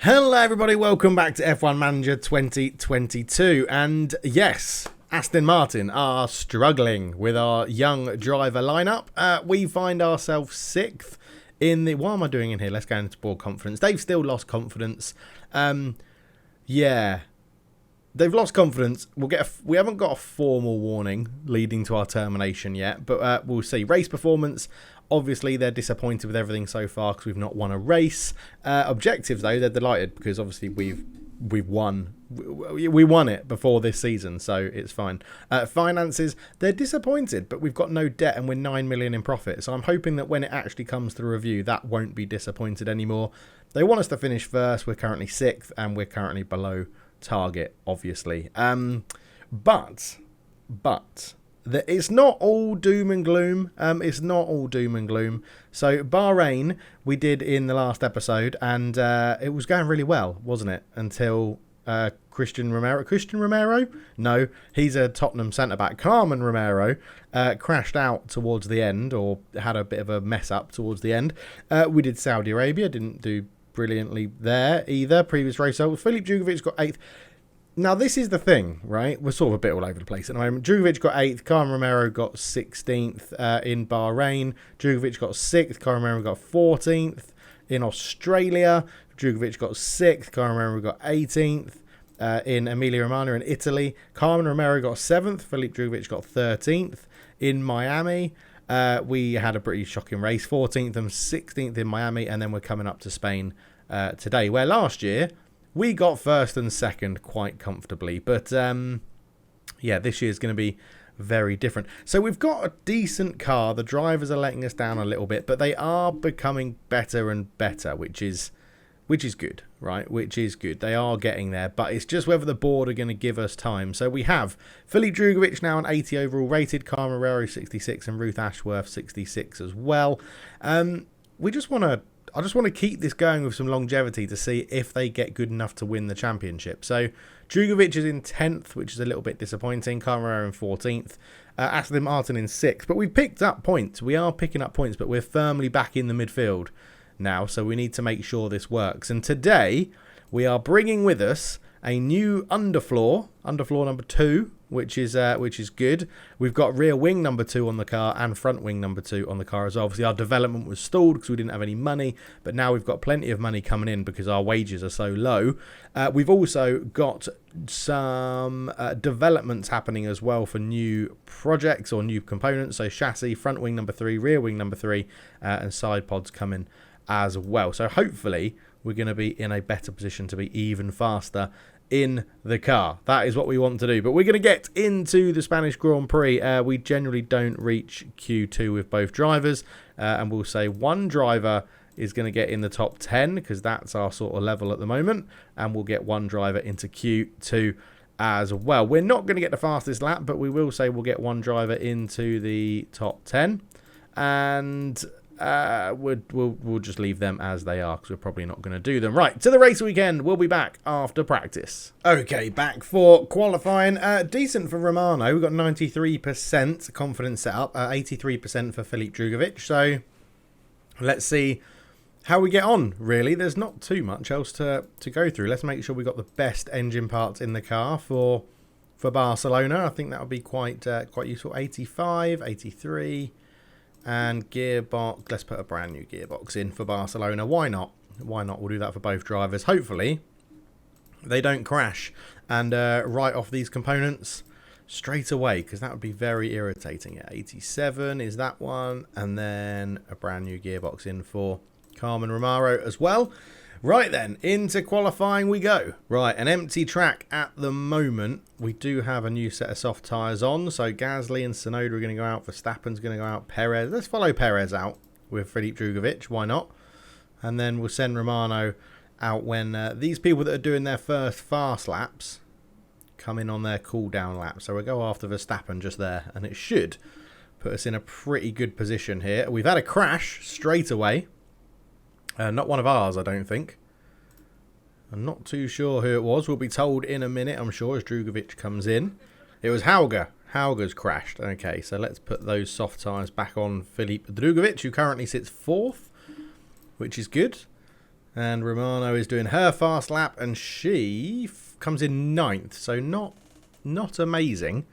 Hello everybody, welcome back to F1 Manager 2022, and yes, Aston Martin are struggling with our young driver lineup. We find ourselves 6th in the... What am I doing in here? Let's go into board confidence. They've still lost confidence. Yeah, they've lost confidence. We haven't got a formal warning leading to our termination yet, but we'll see. Race performance... Obviously, they're disappointed with everything so far because we've not won a race. Objectives, though, they're delighted because obviously we've won. We won it before this season, so it's fine. Finances, they're disappointed, but we've got no debt and we're 9 million in profit. So I'm hoping that when it actually comes to review, that won't be disappointed anymore. They want us to finish first. We're currently 6th and we're currently below target, obviously. But it's not all doom and gloom. It's not all doom and gloom. So Bahrain, we did in the last episode, and it was going really well, wasn't it? Until Christian Romero? No, he's a Tottenham centre-back. Carmen Romero crashed out towards the end, or had a bit of a mess up towards the end. We did Saudi Arabia, didn't do brilliantly there either. Previous race, so Filip Drugovich got 8th. Now, this is the thing, right? We're sort of a bit all over the place at the moment. Drugovich got 8th. Carmen Romero got 16th in Bahrain. Drugovich got 6th. Carmen Romero got 14th. In Australia, Drugovich got 6th. Carmen Romero got 18th. In Emilia-Romagna in Italy, Carmen Romero got 7th. Filip Drugovich got 13th. In Miami, we had a pretty shocking race. 14th and 16th in Miami. And then we're coming up to Spain today, where last year... we got 1st and 2nd quite comfortably, but yeah, this year's going to be very different. So we've got a decent car. The drivers are letting us down a little bit, but they are becoming better and better, which is good, right? Which is good. They are getting there, but it's just whether the board are going to give us time. So we have Filip Drugovich now an 80 overall rated, Carmen Romero 66, and Ruth Ashworth 66 as well. I just want to keep this going with some longevity to see if they get good enough to win the championship. So Drugovich is in 10th, which is a little bit disappointing. Carmen in 14th. Aston Martin in 6th. But we've picked up points. We are picking up points, but we're firmly back in the midfield now. So we need to make sure this works. And today we are bringing with us a new underfloor number 2, which is good. We've got rear wing number 2 on the car and front wing number 2 on the car as well. Obviously, our development was stalled because we didn't have any money, but now we've got plenty of money coming in because our wages are so low. We've also got some developments happening as well for new projects or new components. So chassis, front wing number 3, rear wing number 3, and side pods coming as well. So hopefully we're going to be in a better position to be even faster in the car. That is what we want to do. But we're going to get into the Spanish Grand Prix. We generally don't reach Q2 with both drivers. And we'll say one driver is going to get in the top 10 because that's our sort of level at the moment. And we'll get one driver into Q2 as well. We're not going to get the fastest lap, but we will say we'll get one driver into the top 10. And... we'll just leave them as they are because we're probably not going to do them. Right, to the race weekend. We'll be back after practice. Okay, back for qualifying. Decent for Romano. We've got 93% confidence set up. 83% for Filip Drugovich. So let's see how we get on, really. There's not too much else to go through. Let's make sure we got the best engine parts in the car for Barcelona. I think that would be quite useful. 85, 83... and gearbox, let's put a brand new gearbox in for Barcelona. Why not? Why not? We'll do that for both drivers. Hopefully, they don't crash and write off these components straight away because that would be very irritating. Yeah, 87 is that one. And then a brand new gearbox in for Carmen Romero as well. Right then, into qualifying we go. Right, an empty track at the moment. We do have a new set of soft tyres on. So Gasly and Tsunoda are going to go out. Verstappen's going to go out. Perez. Let's follow Perez out with Filip Drugovich. Why not? And then we'll send Romano out when these people that are doing their first fast laps come in on their cool down lap. So we'll go after Verstappen just there. And it should put us in a pretty good position here. We've had a crash straight away. Not one of ours, I don't think. I'm not too sure who it was. We'll be told in a minute, I'm sure, as Drugovich comes in. It was Hauger. Hauger's crashed. Okay, so let's put those soft tyres back on Filip Drugovich, who currently sits 4th, which is good. And Romano is doing her fast lap, and she comes in 9th. So not amazing.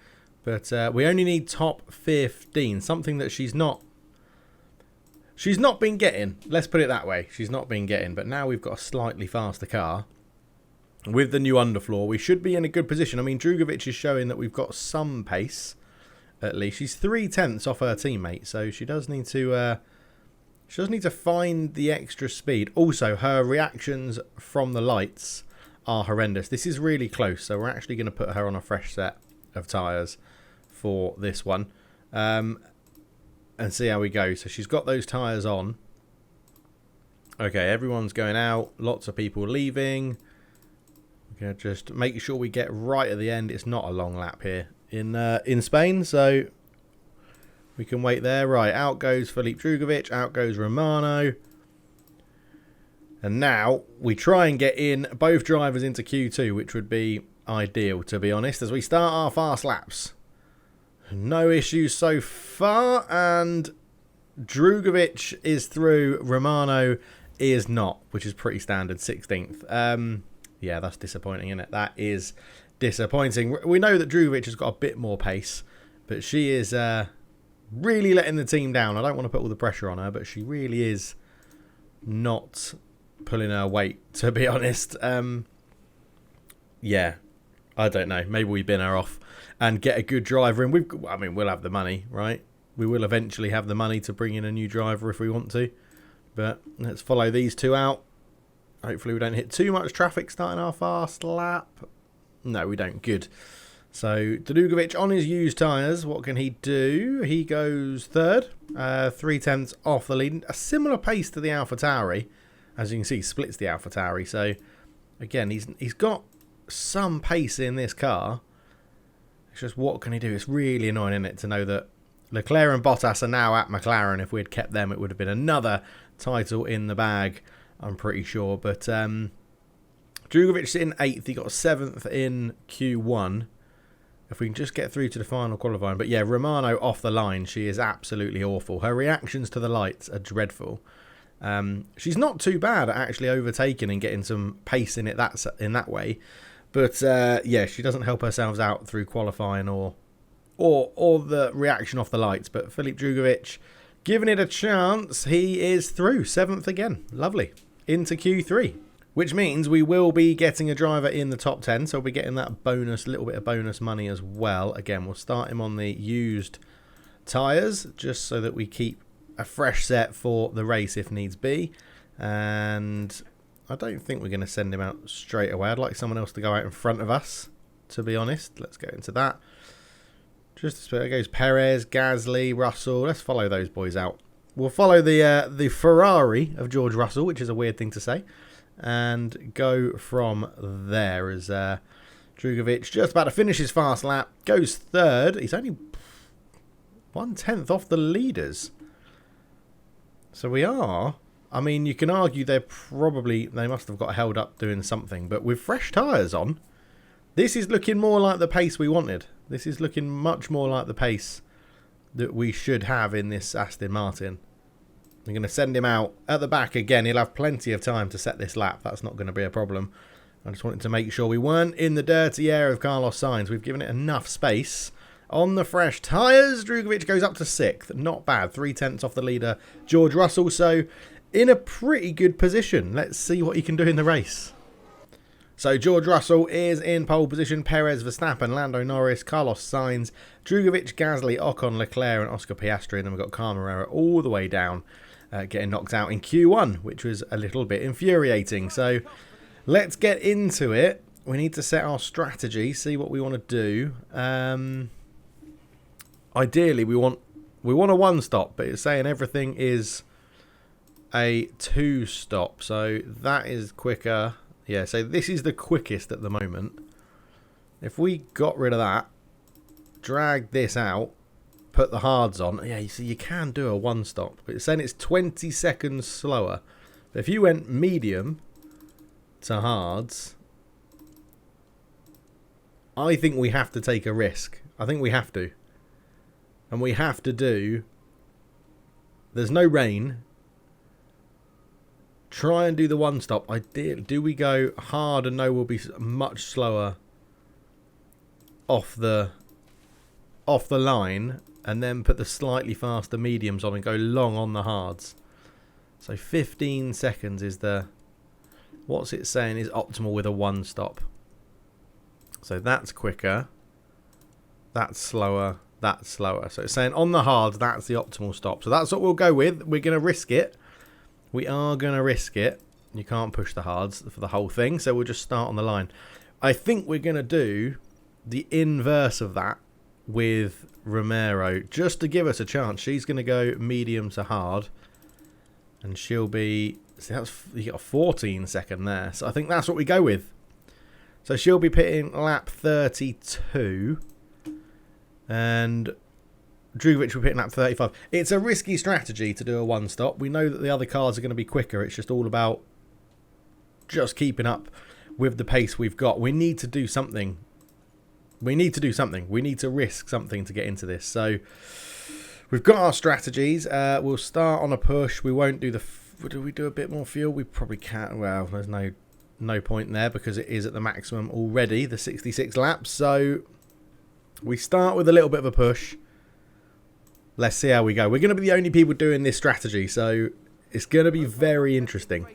But we only need top 15. Something that she's not been getting. Let's put it that way. She's not been getting. But now we've got a slightly faster car. With the new underfloor, we should be in a good position. I mean, Drugovich is showing that we've got some pace. At least she's 3/10 off her teammate. So she does need to... She does need to find the extra speed. Also, her reactions from the lights are horrendous. This is really close, so we're actually going to put her on a fresh set of tyres for this one. And see how we go. So she's got those tyres on. Okay, everyone's going out. Lots of people leaving. We're going to just make sure we get right at the end. It's not a long lap here in Spain, so... We can wait there. Right, out goes Filip Drugovich. Out goes Romano. And now we try and get in both drivers into Q2, which would be ideal, to be honest, as we start our fast laps. No issues so far. And Drugovich is through. Romano is not, which is pretty standard. 16th. Yeah, that's disappointing, isn't it? That is disappointing. We know that Drugovich has got a bit more pace, but she is... really letting the team down. I don't want to put all the pressure on her, but she really is not pulling her weight, to be honest. Yeah, I don't know. Maybe we bin her off and get a good driver in. We'll have the money, right? We will eventually have the money to bring in a new driver if we want to. But let's follow these two out. Hopefully we don't hit too much traffic starting our fast lap. No, we don't. Good. So, Drugovich on his used tyres, what can he do? He goes 3rd, 3/10 off the lead. A similar pace to the AlphaTauri. As you can see, splits the AlphaTauri. So, again, he's got some pace in this car. It's just, what can he do? It's really annoying, isn't it, to know that Leclerc and Bottas are now at McLaren. If we had kept them, it would have been another title in the bag, I'm pretty sure. But Drugovich sitting 8th. He got 7th in Q1. If we can just get through to the final qualifying. But yeah, Romano off the line. She is absolutely awful. Her reactions to the lights are dreadful. She's not too bad at actually overtaking and getting some pace in it in that way. But yeah, she doesn't help herself out through qualifying or the reaction off the lights. But Filip Drugovich, giving it a chance, he is through 7th again. Lovely. Into Q3. Which means we will be getting a driver in the top 10. So we'll be getting that bonus, little bit of bonus money as well. Again, we'll start him on the used tyres, just so that we keep a fresh set for the race if needs be. And I don't think we're going to send him out straight away. I'd like someone else to go out in front of us, to be honest. Let's go into that. Just there goes Perez, Gasly, Russell. Let's follow those boys out. We'll follow the Ferrari of George Russell, which is a weird thing to say. And go from there as Drugovich just about to finish his fast lap. Goes 3rd. He's only 1/10 off the leaders. So we are... I mean, you can argue they must have got held up doing something. But with fresh tyres on, this is looking more like the pace we wanted. This is looking much more like the pace that we should have in this Aston Martin. I'm going to send him out at the back again. He'll have plenty of time to set this lap. That's not going to be a problem. I just wanted to make sure we weren't in the dirty air of Carlos Sainz. We've given it enough space. On the fresh tyres, Drugovich goes up to 6th. Not bad. 3/10 off the leader, George Russell. So in a pretty good position. Let's see what he can do in the race. So George Russell is in pole position. Perez, Verstappen, Lando Norris, Carlos Sainz, Drugovich, Gasly, Ocon, Leclerc and Oscar Piastri. And then we've got Carmarera all the way down. Getting knocked out in Q1, which was a little bit infuriating. So let's get into it. We need to set our strategy, see what we want to do. Ideally, we want a 1-stop, but it's saying everything is a 2-stop. So that is quicker. Yeah, so this is the quickest at the moment. If we got rid of that, drag this out, put the hards on. Yeah, you see, you can do a 1-stop, but it's saying it's 20 seconds slower. But if you went medium to hards, I think we have to take a risk. I think we have to. And we have to do... There's no rain. Try and do the one stop. Do we go hard and know we'll be much slower off the line, and then put the slightly faster mediums on and go long on the hards? So 15 seconds is the... What's it saying is optimal with a one stop. So that's quicker. That's slower. That's slower. So it's saying on the hards, that's the optimal stop. So that's what we'll go with. We're going to risk it. We are going to risk it. You can't push the hards for the whole thing. So we'll just start on the line. I think we're going to do the inverse of that with Romero, just to give us a chance. She's going to go medium to hard. And she'll be... See, you got a 14 second there. So I think that's what we go with. So she'll be pitting lap 32. And Drugovic will be pitting lap 35. It's a risky strategy to do a one stop. We know that the other cars are going to be quicker. It's just all about just keeping up with the pace we've got. We need to do something. We need to do something. We need to risk something to get into this. So we've got our strategies. We'll start on a push. We won't do the... Do we do a bit more fuel? We probably can't. Well, there's no point there because it is at the maximum already, the 66 laps. So we start with a little bit of a push. Let's see how we go. We're going to be the only people doing this strategy, so it's going to be very interesting.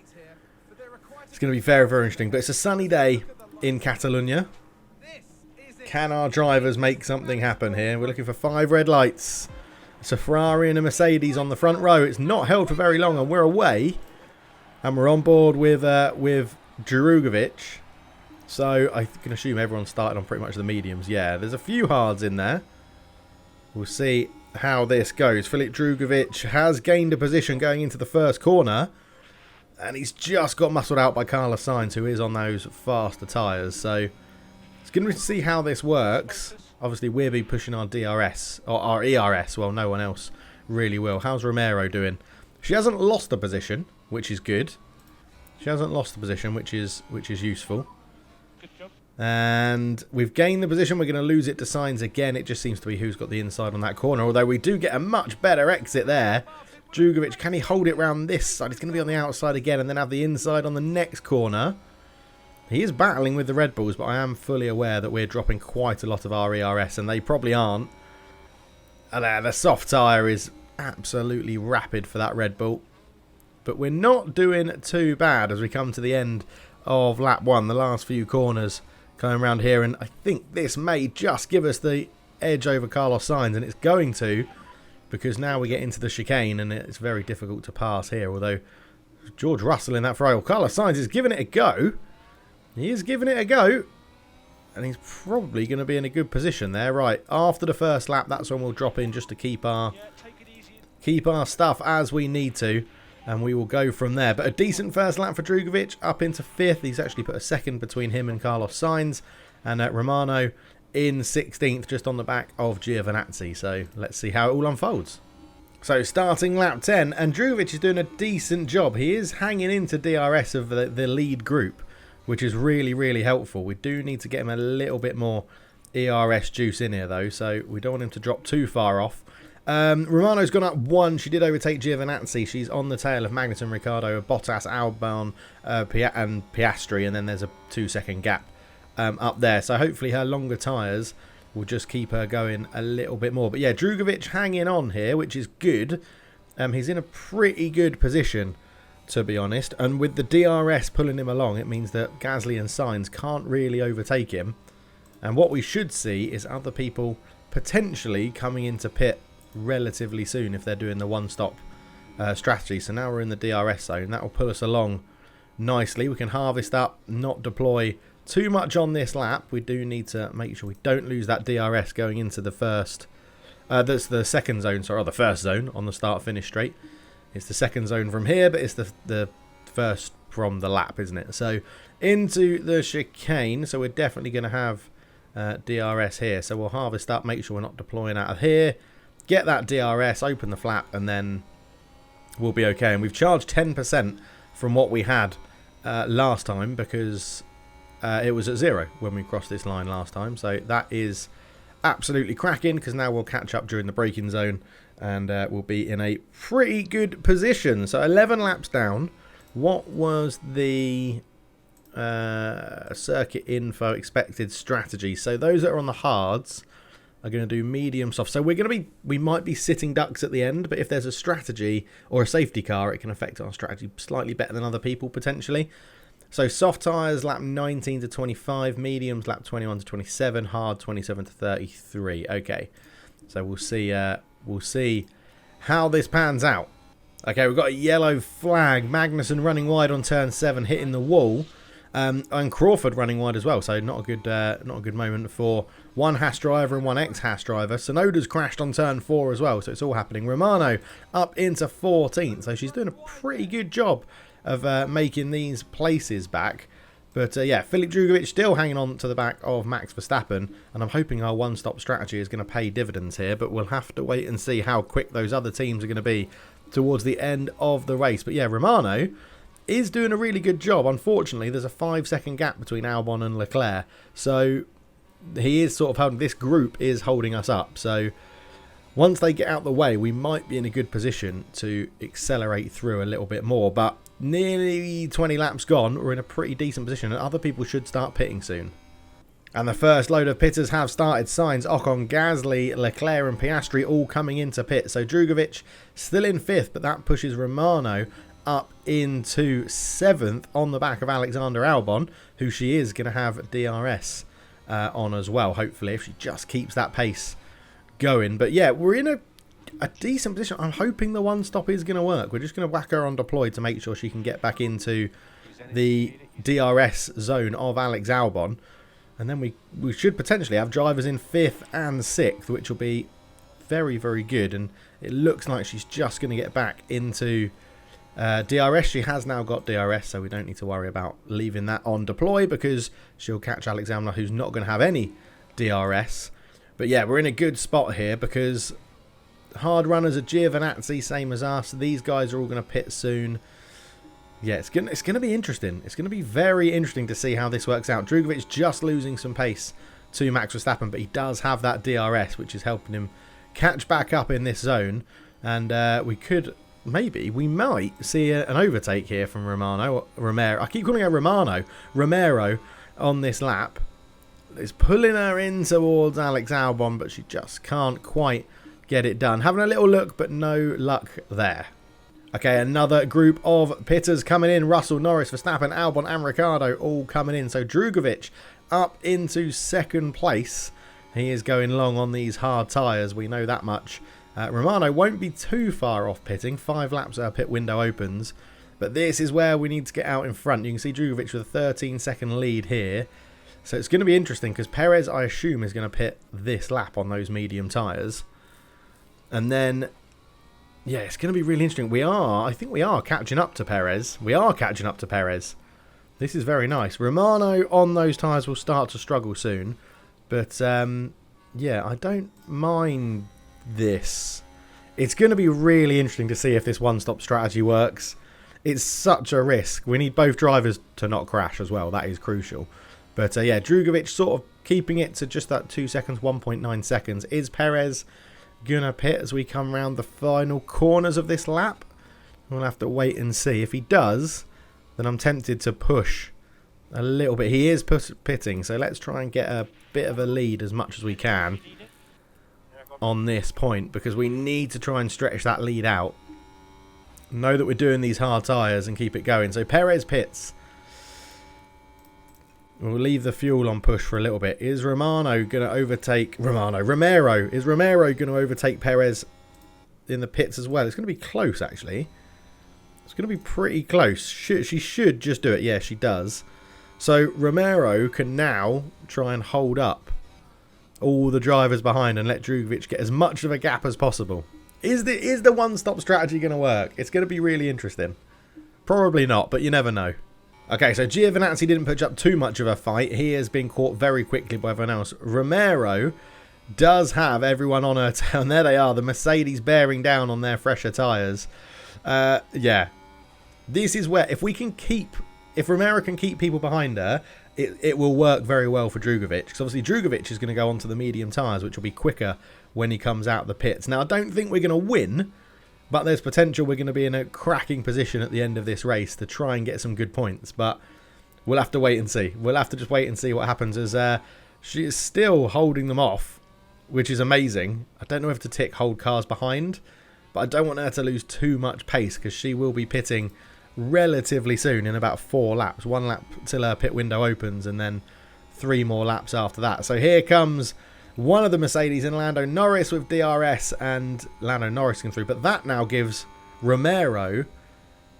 It's going to be very, very interesting. But it's a sunny day in Catalonia. Can our drivers make something happen here? We're looking for 5 red lights. It's a Ferrari and a Mercedes on the front row. It's not held for very long, and we're away. And we're on board with Drugovic. So I can assume everyone started on pretty much the mediums. Yeah, there's a few hards in there. We'll see how this goes. Filip Drugovic has gained a position going into the first corner. And he's just got muscled out by Carlos Sainz, who is on those faster tyres. So it's going to see how this works. Obviously, we'll be pushing our DRS, or our ERS. Well, no one else really will. How's Romero doing? She hasn't lost a position, which is good. She hasn't lost the position, which is useful. Good job. And we've gained the position. We're going to lose it to Sainz again. It just seems to be who's got the inside on that corner. Although we do get a much better exit there. Drugovic, can he hold it round this side? He's going to be on the outside again and then have the inside on the next corner. He is battling with the Red Bulls, but I am fully aware that we're dropping quite a lot of our ERS, and they probably aren't. And the soft tyre is absolutely rapid for that Red Bull. But we're not doing too bad as we come to the end of lap 1, the last few corners coming around here. And I think this may just give us the edge over Carlos Sainz, and it's going to, because now we get into the chicane, and it's very difficult to pass here. Although George Russell in that Ferrari, Carlos Sainz is giving it a go. He is giving it a go. And he's probably going to be in a good position there. Right, after the first lap, that's when we'll drop in just to keep our stuff as we need to. And we will go from there. But a decent first lap for Drugovic, up into 5th. He's actually put a second between him and Carlos Sainz. And Romano in 16th, just on the back of Giovinazzi. So let's see how it all unfolds. So starting lap 10, and Drugovic is doing a decent job. He is hanging into DRS of the lead group, which is really, really helpful. We do need to get him a little bit more ERS juice in here, though, so we don't want him to drop too far off. Romano's gone up 1. She did overtake Giovinazzi. She's on the tail of Magnussen, Ricciardo, Bottas, Albon, and Piastri, and then there's a 2-second gap up there. So hopefully her longer tyres will just keep her going a little bit more. But yeah, Drugovic hanging on here, which is good. He's in a pretty good position, to be honest. And with the DRS pulling him along, it means that Gasly and Sainz can't really overtake him. And what we should see is other people potentially coming into pit relatively soon if they're doing the one-stop strategy. So now we're in the DRS zone. That will pull us along nicely. We can harvest up, not deploy too much on this lap. We do need to make sure we don't lose that DRS going into the first... that's the second zone, sorry, or the first zone on the start-finish straight. It's the second zone from here, but it's the first from the lap, isn't it? So into the chicane. So we're definitely going to have DRS here. So we'll harvest up, make sure we're not deploying out of here. Get that DRS, open the flap, and then we'll be okay. And we've charged 10% from what we had last time because it was at 0 when we crossed this line last time. So that is absolutely cracking because now we'll catch up during the braking zone and we'll be in a pretty good position. So 11 laps down What was the circuit info expected strategy? So those that are on the hards are going to do medium soft. So we might be sitting ducks at the end, but if there's a strategy or a safety car, it can affect our strategy slightly better than other people potentially. So soft tyres lap 19 to 25, mediums lap 21 to 27, hard 27 to 33. Okay, so we'll see how this pans out. Okay, we've got a yellow flag. Magnussen running wide on turn 7, hitting the wall. And Crawford running wide as well, so not a good moment for one Haas driver and one ex-Haas driver. Sonoda's crashed on turn 4 as well, so it's all happening. Romano up into 14th, so she's doing a pretty good job of making these places back. But yeah, Filip Drugovich still hanging on to the back of Max Verstappen, and I'm hoping our one-stop strategy is going to pay dividends here, but we'll have to wait and see how quick those other teams are going to be towards the end of the race. But yeah, Romano is doing a really good job. Unfortunately, there's a 5-second gap between Albon and Leclerc, so he is sort of holding, this group is holding us up. So once they get out the way, we might be in a good position to accelerate through a little bit more. But nearly 20 laps gone, we're in a pretty decent position, and other people should start pitting soon. And the first load of pitters have started. Sainz, Ocon, Gasly, Leclerc and Piastri all coming into pit. So Drugovich still in 5th, but that pushes Romano up into 7th on the back of Alexander Albon, who she is going to have DRS on as well, hopefully, if she just keeps that pace going. But yeah, we're in a decent position. I'm hoping the one stop is going to work. We're just going to whack her on deploy to make sure she can get back into the DRS zone of Alex Albon. And then we should potentially have drivers in 5th and 6th, which will be very, very good. And it looks like she's just going to get back into DRS. She has now got DRS, so we don't need to worry about leaving that on deploy, because she'll catch Alex Albon, who's not going to have any DRS. But yeah, we're in a good spot here, because hard runners are Giovinazzi, same as us. These guys are all going to pit soon. Yeah, it's gonna be interesting. It's gonna be very interesting to see how this works out. Drugovich just losing some pace to Max Verstappen, but he does have that DRS, which is helping him catch back up in this zone. And we might see an overtake here from Romero. I keep calling her Romero on this lap. Is pulling her in towards Alex Albon, but she just can't quite get it done. Having a little look, but no luck there. Okay, another group of pitters coming in. Russell, Norris, Verstappen, Albon and Ricciardo all coming in. So Drugovich up into 2nd place. He is going long on these hard tyres. We know that much. Romano won't be too far off pitting. 5 laps our pit window opens. But this is where we need to get out in front. You can see Drugovich with a 13-second lead here. So it's going to be interesting, because Perez, I assume, is going to pit this lap on those medium tyres. And then, yeah, it's going to be really interesting. I think we are catching up to Perez. This is very nice. Romano on those tyres will start to struggle soon. But, yeah, I don't mind this. It's going to be really interesting to see if this one-stop strategy works. It's such a risk. We need both drivers to not crash as well. That is crucial. But, yeah, Drugovich sort of keeping it to just that 2 seconds, 1.9 seconds. Is Perez gonna pit as we come round the final corners of this lap? We'll have to wait and see. If he does, then I'm tempted to push a little bit. He is pitting, so let's try and get a bit of a lead as much as we can on this point, because we need to try and stretch that lead out. Know that we're doing these hard tyres and keep it going. So Perez pits. We'll leave the fuel on push for a little bit. Is Romano going to overtake Romero? Is Romero going to overtake Perez in the pits as well? It's going to be close, actually. It's going to be pretty close. She should just do it. Yeah, she does. So Romero can now try and hold up all the drivers behind and let Drugovich get as much of a gap as possible. Is the one-stop strategy going to work? It's going to be really interesting. Probably not, but you never know. Okay, so Giovinazzi didn't put up too much of a fight. He has been caught very quickly by everyone else. Romero does have everyone on her tail. And there they are, the Mercedes bearing down on their fresher tyres. Yeah. This is where, if Romero can keep people behind her, it will work very well for Drugovich. Because obviously Drugovich is going to go onto the medium tyres, which will be quicker when he comes out the pits. Now, I don't think we're going to win But there's potential we're going to be in a cracking position at the end of this race to try and get some good points. But we'll have to wait and see. We'll have to just wait and see what happens, as she is still holding them off, which is amazing. I don't know if to tick hold cars behind, but I don't want her to lose too much pace because she will be pitting relatively soon in about 4 laps. 1 lap till her pit window opens and then 3 more laps after that. So here comes one of the Mercedes in Lando Norris with DRS, and Lando Norris can through. But that now gives Romero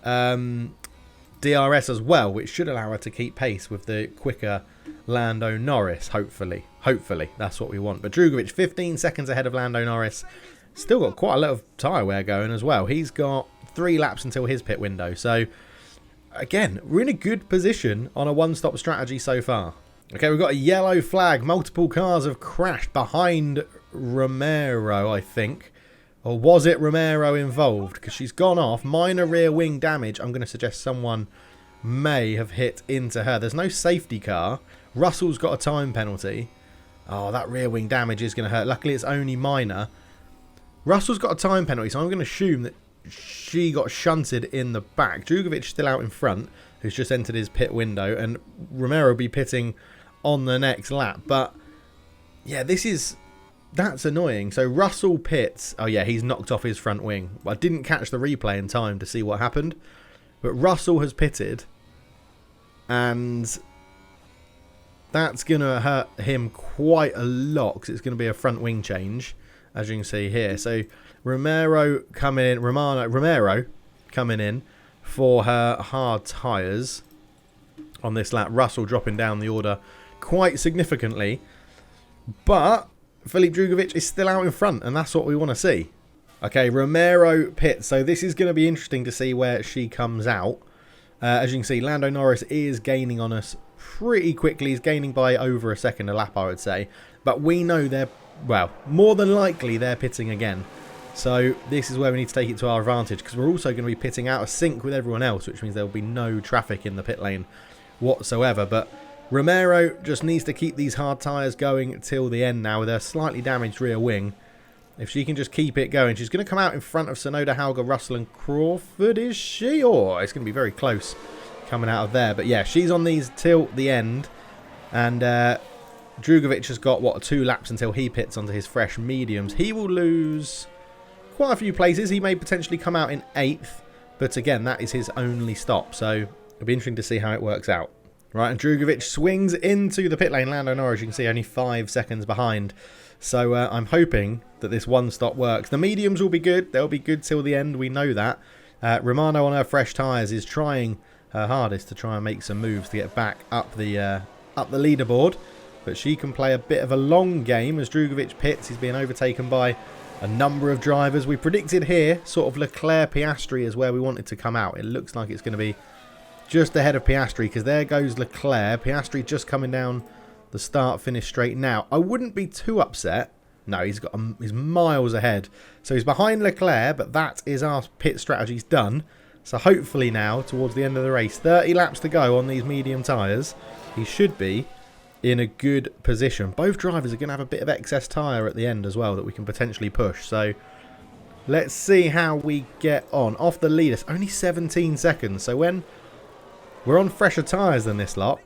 DRS as well, which should allow her to keep pace with the quicker Lando Norris, hopefully. Hopefully, that's what we want. But Drugovich, 15 seconds ahead of Lando Norris. Still got quite a lot of tyre wear going as well. He's got 3 laps until his pit window. So, again, we're in a good position on a one-stop strategy so far. Okay, we've got a yellow flag. Multiple cars have crashed behind Romero, I think. Or was it Romero involved? Because she's gone off. Minor rear wing damage. I'm going to suggest someone may have hit into her. There's no safety car. Russell's got a time penalty. Oh, that rear wing damage is going to hurt. Luckily, it's only minor. Russell's got a time penalty, so I'm going to assume that she got shunted in the back. Drugovich still out in front, who's just entered his pit window, and Romero will be pitting on the next lap. But yeah, that's annoying. So Russell pits. Oh yeah, he's knocked off his front wing. I didn't catch the replay in time to see what happened, but Russell has pitted, and that's going to hurt him quite a lot because it's going to be a front wing change, as you can see here. So Romero coming in for her hard tyres on this lap. Russell dropping down the order quite significantly, but Filip Drugovich is still out in front, and that's what we want to see. Okay, Romero pits. So this is going to be interesting to see where she comes out. As you can see, Lando Norris is gaining on us pretty quickly. He's gaining by over a second a lap, I would say. But we know they're, well, more than likely they're pitting again. So this is where we need to take it to our advantage, because we're also going to be pitting out of sync with everyone else, which means there will be no traffic in the pit lane whatsoever. But Romero just needs to keep these hard tyres going till the end now with her slightly damaged rear wing. If she can just keep it going, she's going to come out in front of Sonoda, Hauger, Russell and Crawford, is she? Oh, it's going to be very close coming out of there. But yeah, she's on these till the end. And Drugovich has got, 2 laps until he pits onto his fresh mediums. He will lose quite a few places. He may potentially come out in 8th. But again, that is his only stop. So it'll be interesting to see how it works out. Right, and Drugovich swings into the pit lane. Lando Norris, you can see, only 5 seconds behind. So I'm hoping that this one stop works. The mediums will be good. They'll be good till the end. We know that. Romano on her fresh tyres is trying her hardest to try and make some moves to get back up the leaderboard. But she can play a bit of a long game as Drugovich pits. He's being overtaken by a number of drivers. We predicted here sort of Leclerc-Piastri is where we wanted to come out. It looks like it's going to be just ahead of Piastri, because there goes Leclerc. Piastri just coming down the start-finish straight now. I wouldn't be too upset. No, he's miles ahead. So he's behind Leclerc, but that is our pit strategy's done. So hopefully now, towards the end of the race, 30 laps to go on these medium tyres, he should be in a good position. Both drivers are going to have a bit of excess tyre at the end as well that we can potentially push. So let's see how we get on. Off the lead, it's only 17 seconds. So when we're on fresher tyres than this lot,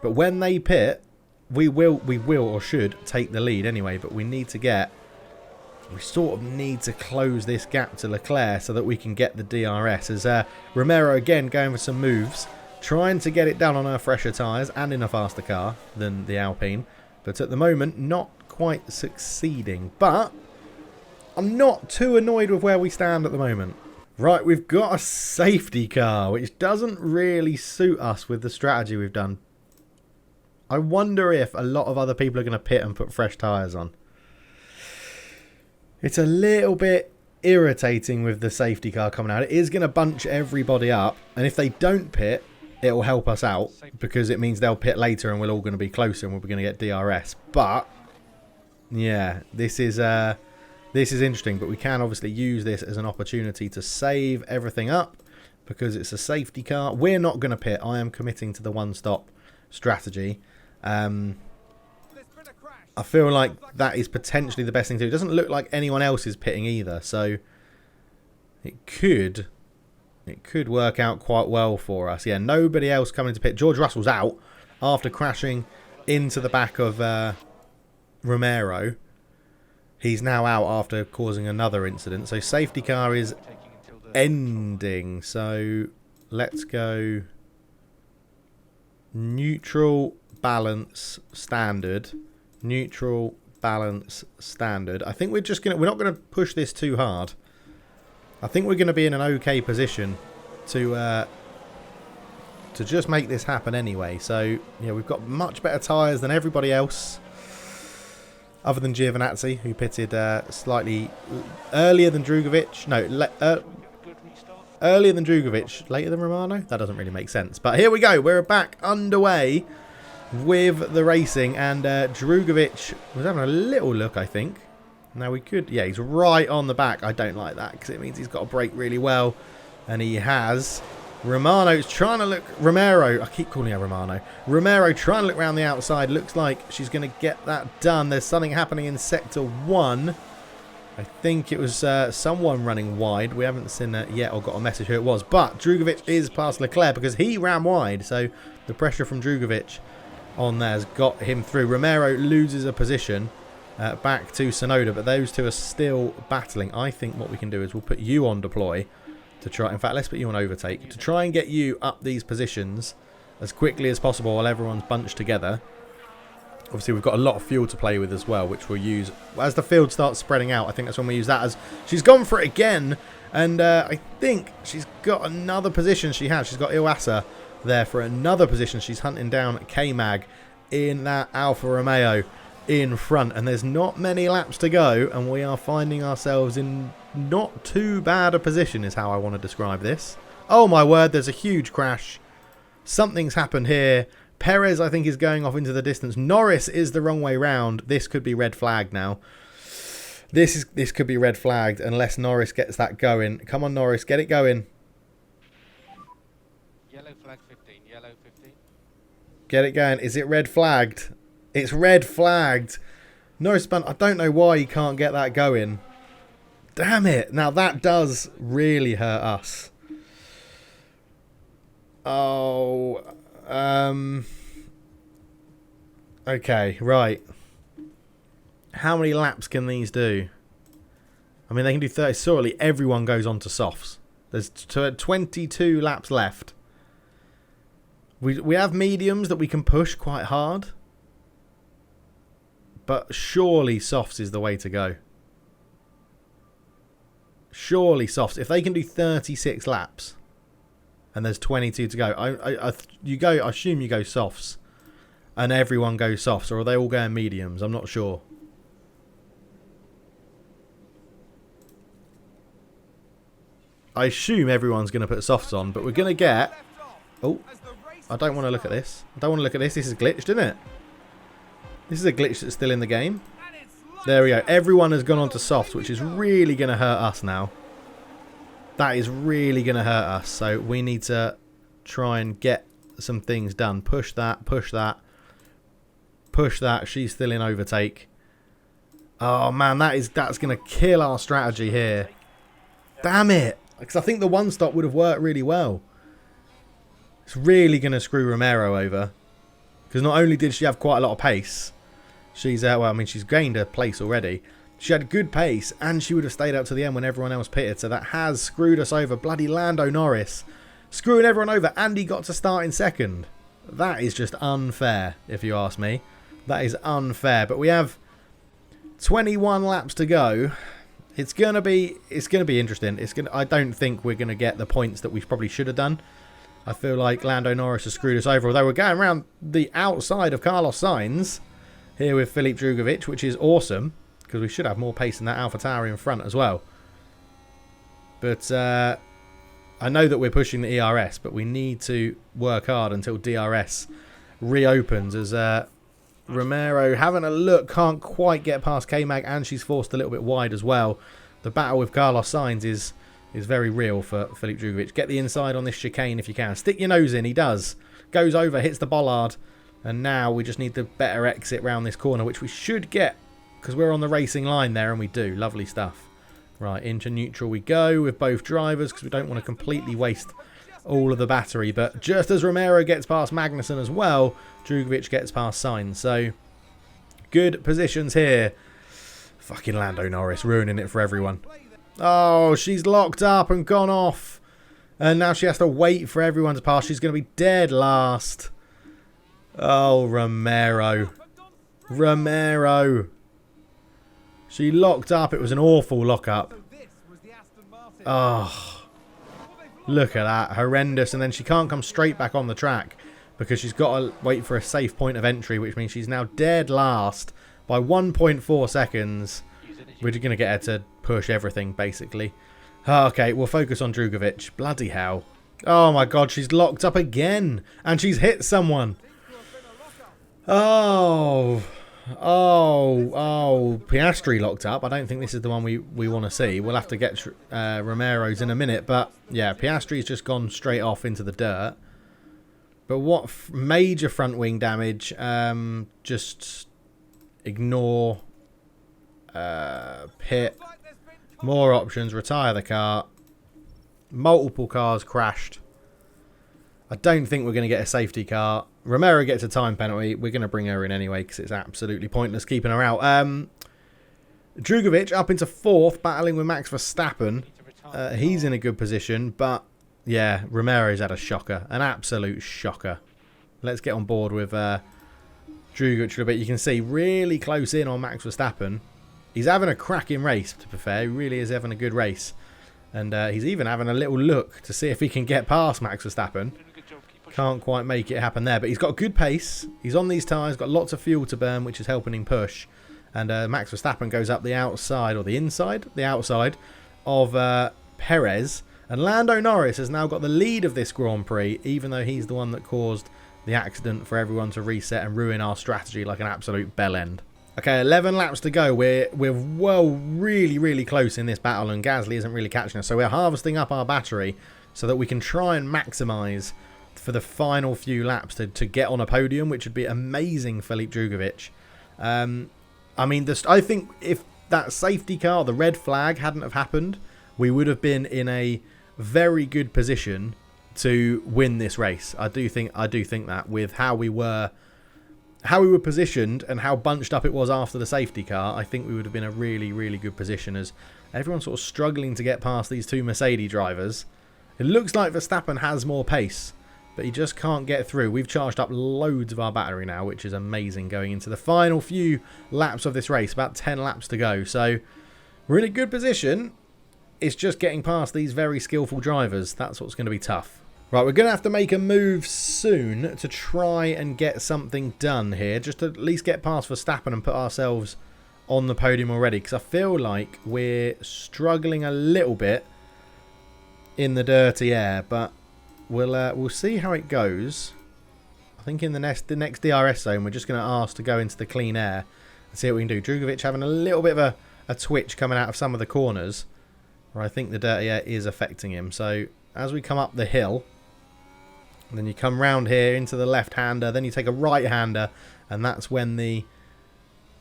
but when they pit, we will or should take the lead anyway. But we sort of need to close this gap to Leclerc so that we can get the DRS. As Romero again going for some moves, trying to get it done on her fresher tyres and in a faster car than the Alpine. But at the moment, not quite succeeding. But I'm not too annoyed with where we stand at the moment. Right, we've got a safety car, which doesn't really suit us with the strategy we've done. I wonder if a lot of other people are going to pit and put fresh tyres on. It's a little bit irritating with the safety car coming out. It is going to bunch everybody up, and if they don't pit, it will help us out, because it means they'll pit later and we're all going to be closer and we're going to get DRS. But yeah, this is interesting, but we can obviously use this as an opportunity to save everything up because it's a safety car. We're not going to pit. I am committing to the one-stop strategy. I feel like that is potentially the best thing to do. It doesn't look like anyone else is pitting either, so it could work out quite well for us. Yeah, nobody else coming to pit. George Russell's out after crashing into the back of Romero. He's now out after causing another incident. So safety car is ending. So let's go neutral, balance, standard. Neutral, balance, standard. I think we're not gonna push this too hard. I think we're gonna be in an okay position to just make this happen anyway. So yeah, we've got much better tyres than everybody else. Other than Giovinazzi, who pitted slightly earlier than Drugovic. No, earlier than Drugovic, later than Romano? That doesn't really make sense. But here we go. We're back underway with the racing. And Drugovic was having a little look, I think. Now we could... Yeah, he's right on the back. I don't like that because it means he's got to brake really well. And he has... Romano's trying to look... Romero. I keep calling her Romano. Romero trying to look around the outside. Looks like she's going to get that done. There's something happening in Sector 1. I think it was someone running wide. We haven't seen it yet or got a message who it was. But Drugovic is past Leclerc because he ran wide. So the pressure from Drugovic on there has got him through. Romero loses a position back to Sonoda. But those two are still battling. I think what we can do is we'll put you on deploy. To try, in fact, let's put you on overtake to try and get you up these positions as quickly as possible while everyone's bunched together. Obviously, we've got a lot of fuel to play with as well, which we'll use as the field starts spreading out. I think that's when we use that. As she's gone for it again, and I think she's got another position. She's got Iwasa there for another position. She's hunting down K-Mag in that Alfa Romeo in front, and there's not many laps to go, and we are finding ourselves in not too bad a position is how I want to describe this. Oh my word, there's a huge crash. Something's happened here. Perez, I think, is going off into the distance. Norris is the wrong way round. This could be red flagged now. This could be red flagged unless Norris gets that going. Come on, Norris, get it going. Yellow flag 15, yellow 15. Get it going. Is it red flagged? It's red flagged. Norris spun. I don't know why he can't get that going. Damn it. Now that does really hurt us. Oh. Okay, right. How many laps can these do? I mean, they can do 30. Surely everyone goes on to softs. There's 22 laps left. We have mediums that we can push quite hard. But surely softs is the way to go. Surely softs. If they can do 36 laps and there's 22 to go, I assume you go softs and everyone goes softs, or are they all going mediums? I'm not sure. I assume everyone's going to put softs on, but we're going to get... Oh, I don't want to look at this. I don't want to look at this. This is glitched, isn't it? This is a glitch that's still in the game. There we go. Everyone has gone on to softs, which is really going to hurt us now. That is really going to hurt us. So we need to try and get some things done. Push that, push that. Push that. She's still in overtake. Oh, man, that's going to kill our strategy here. Damn it. Because I think the one stop would have worked really well. It's really going to screw Romero over. Because not only did she have quite a lot of pace, she's well, I mean, she's gained a place already. She had good pace, and she would have stayed out to the end when everyone else pitted. So that has screwed us over. Bloody Lando Norris screwing everyone over, and he got to start in second. That is just unfair, if you ask me. That is unfair. But we have 21 laps to go. It's gonna be interesting. I don't think we're gonna get the points that we probably should have done. I feel like Lando Norris has screwed us over. Although we're going around the outside of Carlos Sainz here with Filip Drugovic, which is awesome. Because we should have more pace than that AlphaTauri in front as well. But I know that we're pushing the ERS, but we need to work hard until DRS reopens. As Romero having a look, can't quite get past K-Mag, and she's forced a little bit wide as well. The battle with Carlos Sainz is very real for Filip Drugovic. Get the inside on this chicane if you can. Stick your nose in. He does. Goes over, hits the bollard. And now we just need the better exit round this corner, which we should get because we're on the racing line there, and we do. Lovely stuff. Right, into neutral we go with both drivers because we don't want to completely waste all of the battery. But just as Romero gets past Magnussen as well, Drugovich gets past Sainz. So, good positions here. Fucking Lando Norris ruining it for everyone. Oh, she's locked up and gone off. And now she has to wait for everyone to pass. She's going to be dead last. Oh, Romero. Romero. She locked up. It was an awful lock-up. Oh, look at that. Horrendous. And then she can't come straight back on the track because she's got to wait for a safe point of entry, which means she's now dead last by 1.4 seconds. We're going to get her to push everything, basically. Okay, we'll focus on Drugovich. Bloody hell. Oh my god, she's locked up again. And she's hit someone. Oh. Piastri locked up. I don't think this is the one we want to see. We'll have to get Romero's in a minute. But yeah, Piastri's just gone straight off into the dirt. But what major front wing damage. Just ignore pit. More options. Retire the car. Multiple cars crashed. I don't think we're going to get a safety car. Romero gets a time penalty. We're going to bring her in anyway because it's absolutely pointless keeping her out. Drugovich up into 4th, battling with Max Verstappen. He's in a good position, but yeah, Romero's had a shocker. An absolute shocker. Let's get on board with Drugovich a bit. You can see really close in on Max Verstappen. He's having a cracking race, to be fair. He really is having a good race. And he's even having a little look to see if he can get past Max Verstappen. Can't quite make it happen there. But he's got good pace. He's on these tyres. Got lots of fuel to burn, which is helping him push. And Max Verstappen goes up the outside, or the inside? The outside of Perez. And Lando Norris has now got the lead of this Grand Prix, even though he's the one that caused the accident for everyone to reset and ruin our strategy like an absolute bell end. Okay, 11 laps to go. We're really close in this battle, and Gasly isn't really catching us. So we're harvesting up our battery so that we can try and maximise for the final few laps to get on a podium, which would be amazing for Felipe Drugovich. I mean, I think if that safety car, the red flag, hadn't have happened, we would have been in a very good position to win this race. I do think that with how we were positioned and how bunched up it was after the safety car, I think we would have been in a really good position as everyone's sort of struggling to get past these two Mercedes drivers. It looks like Verstappen has more pace, but he just can't get through. We've charged up loads of our battery now, which is amazing going into the final few laps of this race. About 10 laps to go. So we're in a good position. It's just getting past these very skillful drivers. That's what's going to be tough. Right, we're going to have to make a move soon to try and get something done here. Just to at least get past Verstappen and put ourselves on the podium already. Because I feel like we're struggling a little bit in the dirty air. But we'll see how it goes. I think in the next DRS zone, we're just going to ask to go into the clean air and see what we can do. Drugovich having a little bit of a twitch coming out of some of the corners, where I think the dirty air is affecting him. So as we come up the hill, and then you come round here into the left-hander, then you take a right-hander, and that's when the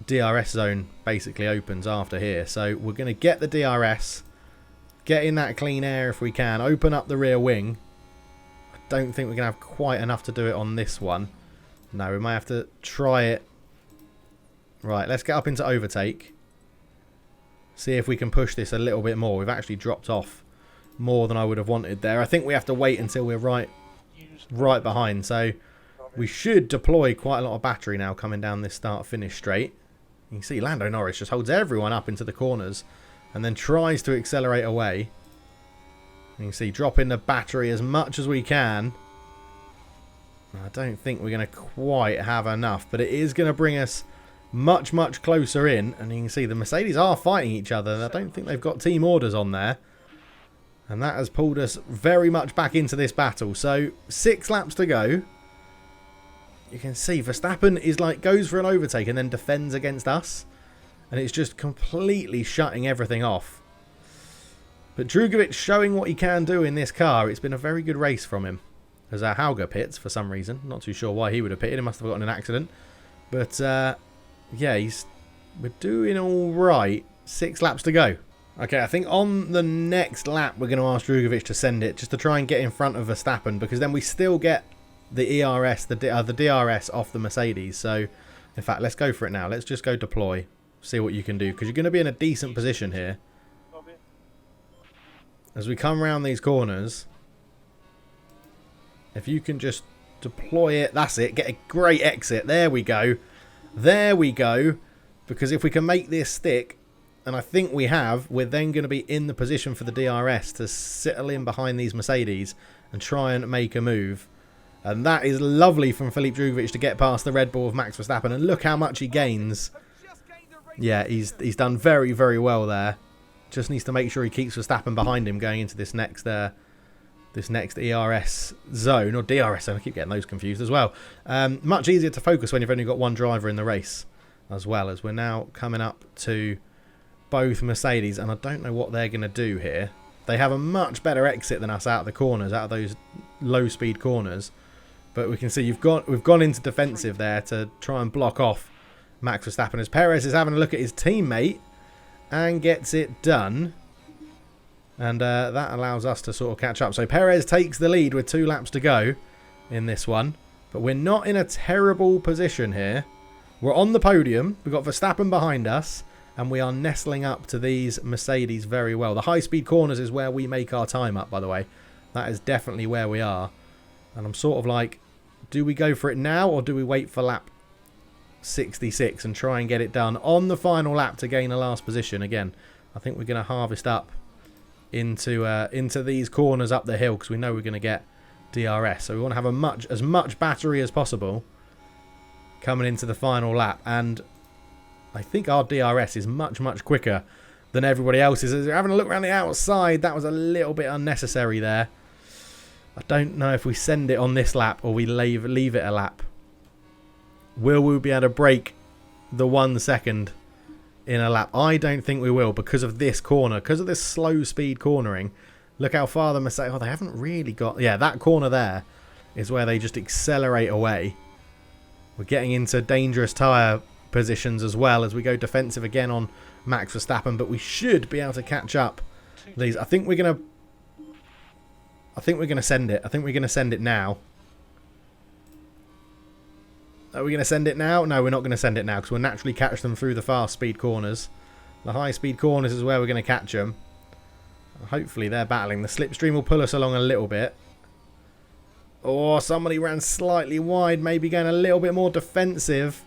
DRS zone basically opens after here. So we're going to get the DRS, get in that clean air if we can, open up the rear wing. I don't think we're going to have quite enough to do it on this one. No, we might have to try it. Right, let's get up into overtake. See if we can push this a little bit more. We've actually dropped off more than I would have wanted there. I think we have to wait until we're right behind. So we should deploy quite a lot of battery now coming down this start-finish straight. You can see Lando Norris just holds everyone up into the corners and then tries to accelerate away. You can see dropping the battery as much as we can. I don't think we're going to quite have enough, but it is going to bring us much closer in. And you can see the Mercedes are fighting each other. I don't think they've got team orders on there. And that has pulled us very much back into this battle. So 6 laps to go. You can see Verstappen is goes for an overtake and then defends against us. And it's just completely shutting everything off. But Drugovich showing what he can do in this car. It's been a very good race from him. As Hauger pits for some reason. Not too sure why he would have pitted. He must have gotten an accident. But yeah, we're doing all right. 6 laps to go. Okay, I think on the next lap we're going to ask Drugovic to send it just to try and get in front of Verstappen, because then we still get the ERS, the DRS off the Mercedes. So, in fact, let's go for it now. Let's just go deploy, see what you can do, because you're going to be in a decent position here. As we come around these corners, if you can just deploy it, that's it. Get a great exit. There we go. There we go. Because if we can make this stick, and I think we have, we're then going to be in the position for the DRS to settle in behind these Mercedes and try and make a move. And that is lovely from Philippe Drugovic to get past the Red Bull of Max Verstappen. And look how much he gains. Yeah, he's done very, very well there. Just needs to make sure he keeps Verstappen behind him going into this next ERS zone, or DRS zone. I keep getting those confused as well. Much easier to focus when you've only got one driver in the race, as well, as we're now coming up to both Mercedes, and I don't know what they're going to do here. They have a much better exit than us out of the corners, out of those low-speed corners. But we can see we've gone into defensive there to try and block off Max Verstappen, as Perez is having a look at his teammate and gets it done. And that allows us to sort of catch up. So Perez takes the lead with 2 laps to go in this one. But we're not in a terrible position here. We're on the podium. We've got Verstappen behind us. And we are nestling up to these Mercedes very well. The high-speed corners is where we make our time up, by the way. That is definitely where we are. And I'm sort of like, do we go for it now or do we wait for lap 66 and try and get it done on the final lap to gain a last position? Again, I think we're going to harvest up into these corners up the hill because we know we're going to get DRS. So we want to have as much battery as possible coming into the final lap. And I think our DRS is much, much quicker than everybody else's. As we're having a look around the outside, that was a little bit unnecessary there. I don't know if we send it on this lap or we leave it a lap. Will we be able to break the 1 second in a lap? I don't think we will because of this corner, because of this slow speed cornering. Look how far the Mercedes... Oh, they haven't really got... Yeah, that corner there is where they just accelerate away. We're getting into dangerous tyre positions as well as we go defensive again on Max Verstappen, but we should be able to catch up these. I think we're going to send it. I think we're going to send it now. Are we going to send it now? No, we're not going to send it now because we'll naturally catch them through the fast speed corners. The high speed corners is where we're going to catch them. Hopefully they're battling. The slipstream will pull us along a little bit. Or somebody ran slightly wide, maybe going a little bit more defensive.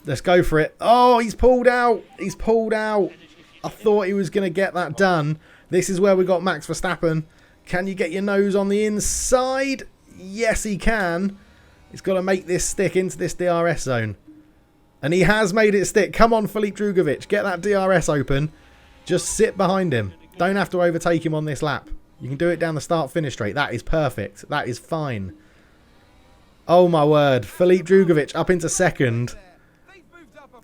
Let's go for it. Oh, he's pulled out. He's pulled out. I thought he was going to get that done. This is where we got Max Verstappen. Can you get your nose on the inside? Yes, he can. He's got to make this stick into this DRS zone. And he has made it stick. Come on, Philippe Drugovic. Get that DRS open. Just sit behind him. Don't have to overtake him on this lap. You can do it down the start-finish straight. That is perfect. That is fine. Oh, my word. Philippe Drugovic up into second.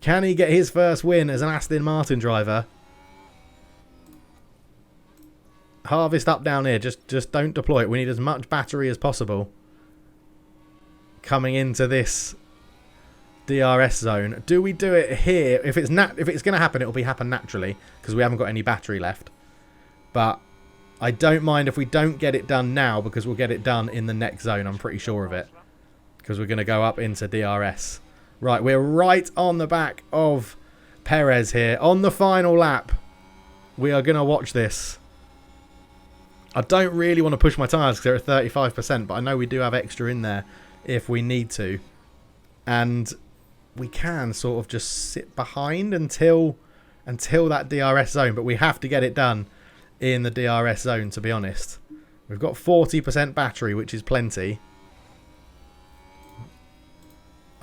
Can he get his first win as an Aston Martin driver? Harvest up down here. Just don't deploy it. We need as much battery as possible coming into this DRS zone. Do we do it here? If it's going to happen, it'll happen naturally because we haven't got any battery left. But I don't mind if we don't get it done now because we'll get it done in the next zone. I'm pretty sure of it because we're going to go up into DRS. Right, we're right on the back of Perez here on the final lap. We are going to watch this. I don't really want to push my tyres because they're at 35%, but I know we do have extra in there if we need to. And we can sort of just sit behind until that DRS zone, but we have to get it done in the DRS zone, to be honest. We've got 40% battery, which is plenty.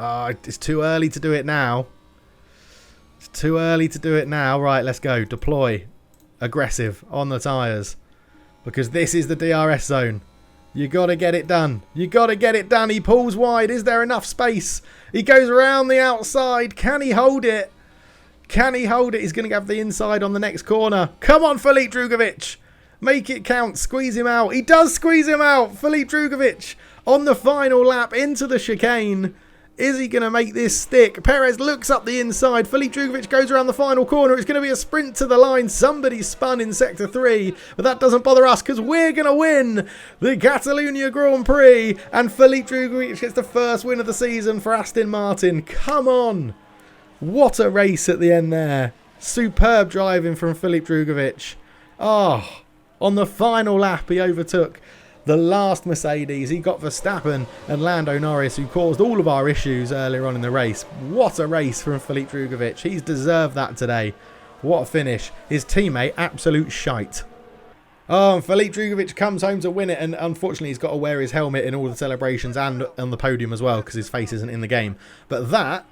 It's too early to do it now. It's too early to do it now. Right, let's go. Deploy. Aggressive on the tyres. Because this is the DRS zone. You got to get it done. You got to get it done. He pulls wide. Is there enough space? He goes around the outside. Can he hold it? Can he hold it? He's going to have the inside on the next corner. Come on, Philippe Drugovic. Make it count. Squeeze him out. He does squeeze him out. Philippe Drugovic on the final lap into the chicane. Is he going to make this stick? Perez looks up the inside. Felipe Drugovich goes around the final corner. It's going to be a sprint to the line. Somebody spun in Sector 3, but that doesn't bother us because we're going to win the Catalunya Grand Prix. And Felipe Drugovich gets the first win of the season for Aston Martin. Come on. What a race at the end there. Superb driving from Felipe Drugovich. Oh, on the final lap, he overtook the last Mercedes. He got Verstappen and Lando Norris, who caused all of our issues earlier on in the race. What a race from Felipe Drugovich. He's deserved that today. What a finish. His teammate, absolute shite. Oh, and Felipe Drugovich comes home to win it, and unfortunately he's got to wear his helmet in all the celebrations and on the podium as well because his face isn't in the game. But that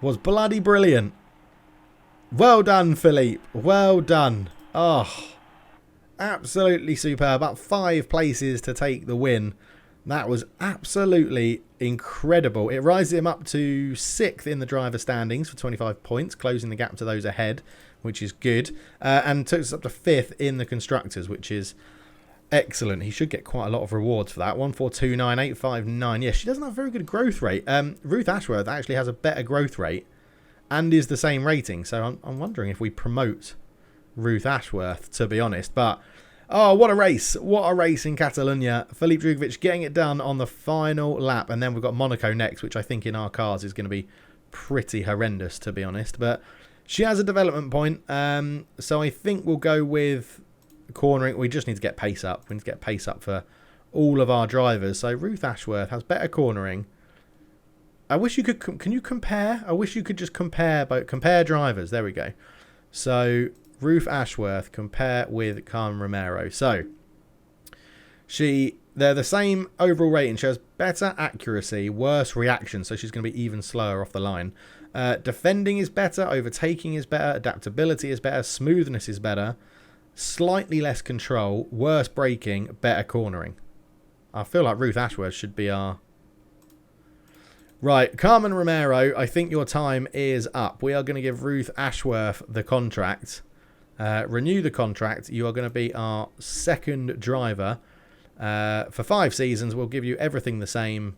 was bloody brilliant. Well done, Felipe. Well done. Oh, absolutely superb. Up 5 places to take the win. That was absolutely incredible. It rises him up to 6th in the driver standings for 25 points, closing the gap to those ahead, which is good. And took us up to 5th in the constructors, which is excellent. He should get quite a lot of rewards for that. 1429859. Yes, she doesn't have a very good growth rate. Ruth Ashworth actually has a better growth rate and is the same rating. So I'm wondering if we promote Ruth Ashworth, to be honest. But oh, what a race. What a race in Catalunya. Felipe Drugovich getting it done on the final lap. And then we've got Monaco next, which I think in our cars is going to be pretty horrendous, to be honest. But she has a development point. So I think we'll go with cornering. We just need to get pace up. We need to get pace up for all of our drivers. So Ruth Ashworth has better cornering. I wish you could... Can you compare? I wish you could just compare drivers. There we go. So Ruth Ashworth compare with Carmen Romero. So they're the same overall rating. She has better accuracy, worse reaction, so she's going to be even slower off the line. Defending is better, overtaking is better, adaptability is better, smoothness is better, slightly less control, worse braking, better cornering. I feel like Ruth Ashworth should be our... Right, Carmen Romero, I think your time is up. We are going to give Ruth Ashworth the contract. Renew the contract. You are going to be our second driver for 5 seasons. We'll give you everything the same.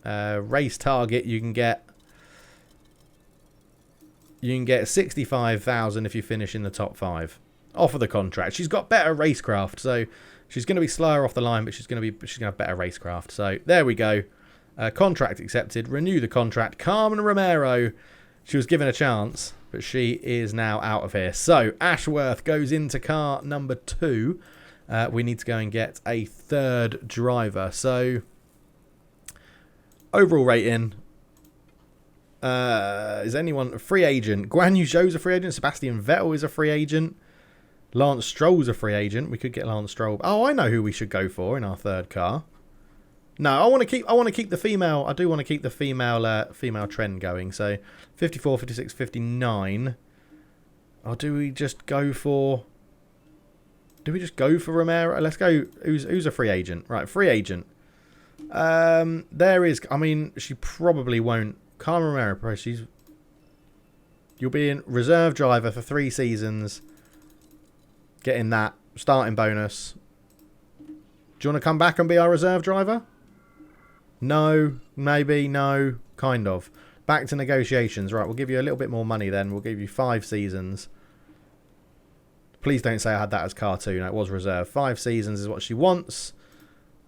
Race target, you can get 65,000 if you finish in the top 5. Offer the contract. She's got better racecraft, so she's going to be slower off the line, but she's going to have better racecraft. So there we go. Contract accepted. Renew the contract. Carmen Romero, she was given a chance, but she is now out of here. So Ashworth goes into car number 2. We need to go and get a 3rd driver. So overall rating. Is anyone a free agent? Guan Yu Zhou's a free agent. Sebastian Vettel is a free agent. Lance Stroll's a free agent. We could get Lance Stroll. Oh, I know who we should go for in our 3rd car. No, I want to keep the female. I do want to keep the female trend going. So 54, 56, 59. Or do we just go for Romero? Let's go. Who's a free agent? Right, free agent. There is. I mean, she probably won't. Carmen Romero, you'll be in reserve driver for 3 seasons. Getting that starting bonus. Do you want to come back and be our reserve driver? No, maybe, no, kind of. Back to negotiations. Right, we'll give you a little bit more money then. We'll give you 5 seasons. Please don't say I had that as car 2. No, it was reserve. 5 seasons is what she wants.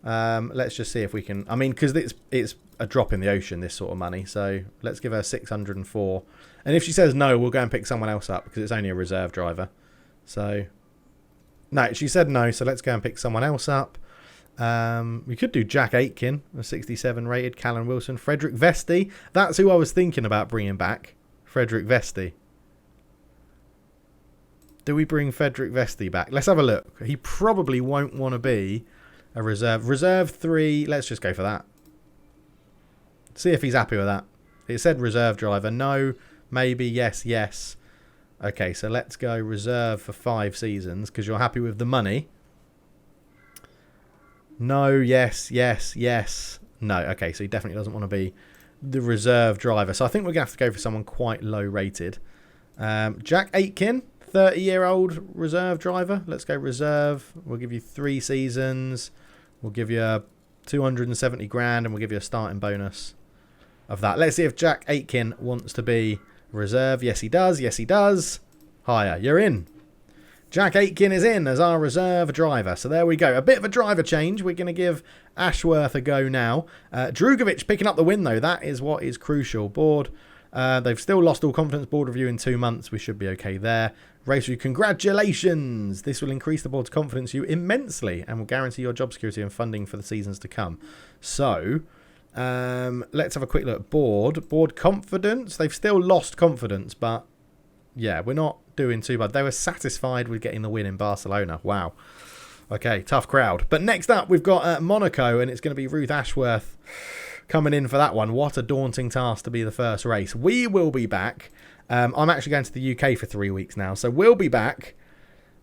Let's just see if we can... I mean, because it's a drop in the ocean, this sort of money. So let's give her 604. And if she says no, we'll go and pick someone else up because it's only a reserve driver. So... No, she said no, so let's go and pick someone else up. We could do Jack Aitken, a 67 rated, Callum Wilson, Frederick Vesti. That's who I was thinking about bringing back, Frederick Vesti. Do we bring Frederick Vesti back? Let's have a look. He probably won't want to be a reserve. Reserve 3, let's just go for that. See if he's happy with that. It said reserve driver. No, maybe, yes, yes. Okay, so let's go reserve for 5 seasons because you're happy with the money. No, yes, yes, yes. No, okay, so he definitely doesn't want to be the reserve driver. So I think we're going to have to go for someone quite low rated. Jack Aitken, 30-year-old reserve driver. Let's go reserve. We'll give you 3 seasons. We'll give you 270 grand and we'll give you a starting bonus. of that. Let's see if Jack Aitken wants to be reserve. Yes, he does. Yes, he does. Higher. You're in. Jack Aitken is in as our reserve driver. So there we go. A bit of a driver change. We're going to give Ashworth a go now. Drugovic picking up the win, though. That is what is crucial. Board. They've still lost all confidence board review in 2 months. We should be okay there. Race review, congratulations. This will increase the board's confidence in you immensely and will guarantee your job security and funding for the seasons to come. So, let's have a quick look. Board confidence. They've still lost confidence, but yeah, we're not doing too bad. They were satisfied with getting the win in Barcelona. Wow. Okay, tough crowd. But next up, we've got Monaco, and it's going to be Ruth Ashworth coming in for that one. What a daunting task to be the first race. We will be back. I'm actually going to the UK for 3 weeks now, so we'll be back.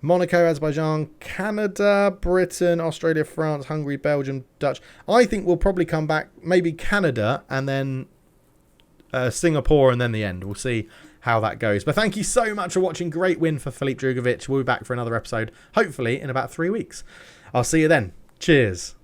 Monaco, Azerbaijan, Canada, Britain, Australia, France, Hungary, Belgium, Dutch. I think we'll probably come back, maybe Canada, and then Singapore, and then the end. We'll see how that goes. But thank you so much for watching. Great win for Filip Drugovic. We'll be back for another episode, hopefully in about 3 weeks. I'll see you then. Cheers.